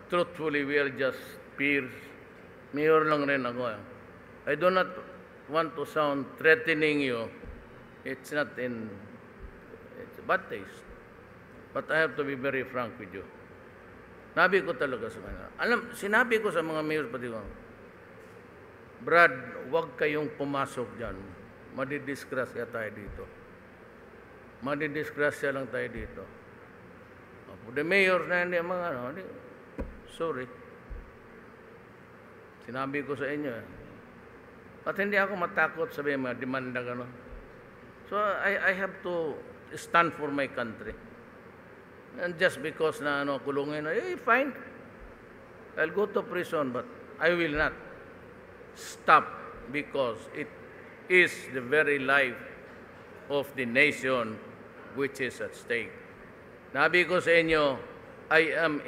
Truthfully, we are just peers. Mayor lang rin ako. I do not want to sound threatening you. It's not it's bad taste. But I have to be very frank with you. Nabi ko talaga sa kanila. Sinabi ko sa mga mayor pati ko, Brad, huwag kayong pumasok dyan. Madidisgrasya tayo dito. Madidisgrasya lang tayo dito. The mayor na hindi, sorry. Sinabi ko sa inyo. At hindi ako matakot sabihin, demanda ka. So I have to stand for my country. And just because na kulungin, fine. I'll go to prison, but I will not stop because it is the very life of the nation which is at stake. Nabi ko sa inyo, I am